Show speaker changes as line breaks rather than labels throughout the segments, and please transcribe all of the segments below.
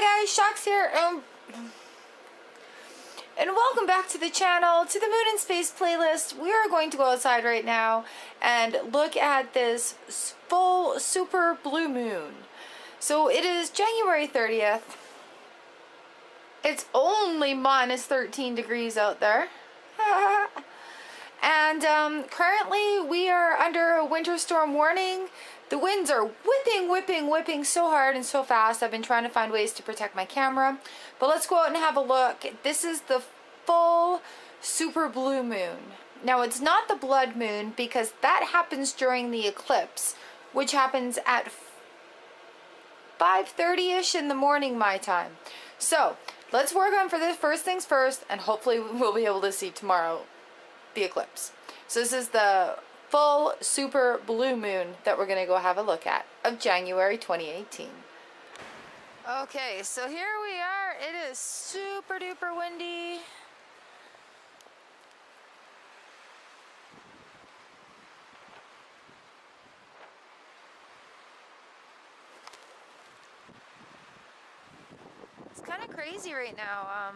Hi guys, Chox here, and welcome back to the channel, to the Moon and Space playlist. We are going to go outside right now and look at this full super blue moon. So it is January 30th. It's only minus 13 degrees out there. And currently we are under a winter storm warning. The winds are whipping so hard and so fast. I've been trying to find ways to protect my camera. But let's go out and have a look. This is the full super blue moon. Now it's not the blood moon because that happens during the eclipse, which happens at 5:30ish in the morning my time. So let's work on for this first things first, and hopefully we'll be able to see tomorrow the eclipse. So this is the full super blue moon that we're gonna go have a look at of January 2018. Okay, so here we are. It is super duper windy. It's kind of crazy right now.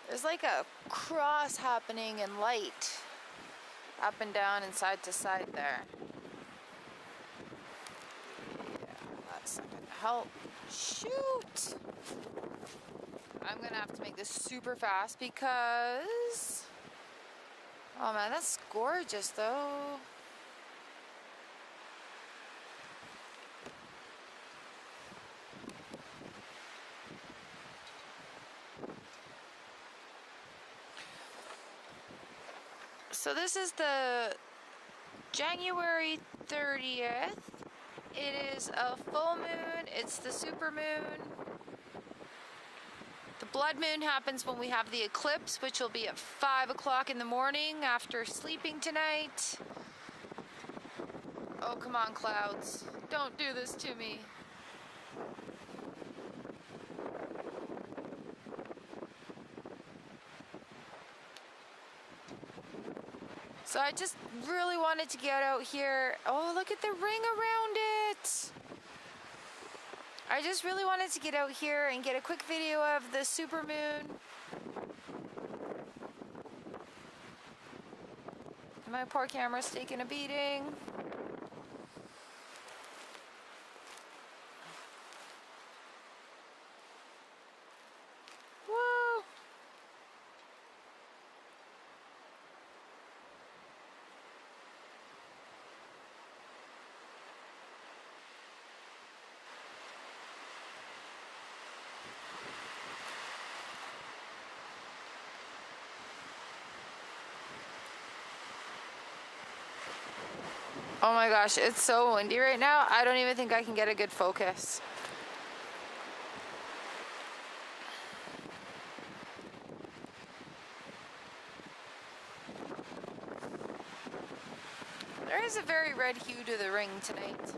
There's like a cross happening in light up and down and side to side there. Yeah, that's not gonna help. Shoot! I'm gonna have to make this super fast because... Oh man, that's gorgeous though. So this is the January 30th. It is a full moon. It's the super moon. The blood moon happens when we have the eclipse, which will be at 5 o'clock in the morning after sleeping tonight. Oh, come on, clouds. Don't do this to me. So I just really wanted to get out here. Oh, look at the ring around it. I just really wanted to get out here and get a quick video of the super moon. My poor camera's taking a beating. Whoa. Oh my gosh, it's so windy right now. I don't even think I can get a good focus. There is a very red hue to the ring tonight.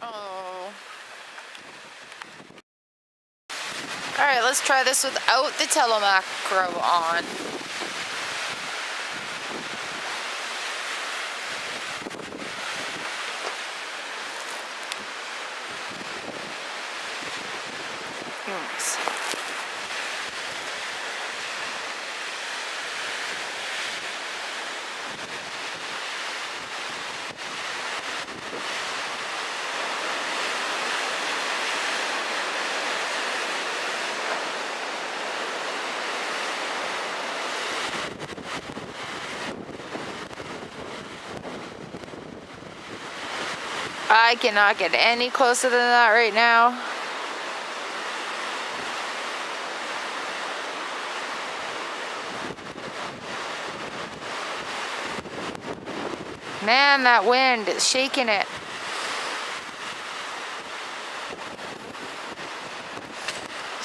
Oh. Alright, let's try this without the telemacro on. Oops. I cannot get any closer than that right now. Man, that wind is shaking it.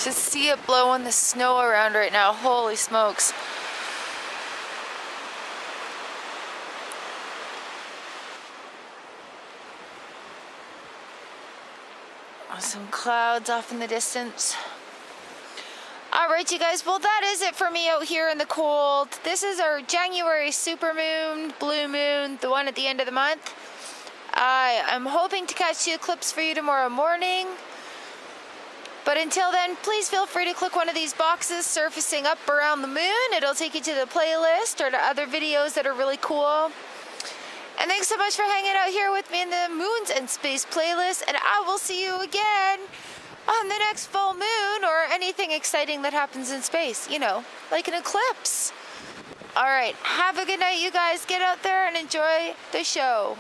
Just see it blowing the snow around right now. Holy smokes. Some clouds off in the distance. Alright, you guys, well, that is it for me out here in the cold. This is our January supermoon, blue moon, the one at the end of the month. I am hoping to catch the eclipse for you tomorrow morning. But until then, please feel free to click one of these boxes surfacing up around the moon. It'll take you to the playlist or to other videos that are really cool. And thanks so much for hanging out here with me in the Moons and Space playlist. And I will see you again on the next full moon or anything exciting that happens in space. You know, like an eclipse. All right, have a good night, you guys. Get out there and enjoy the show.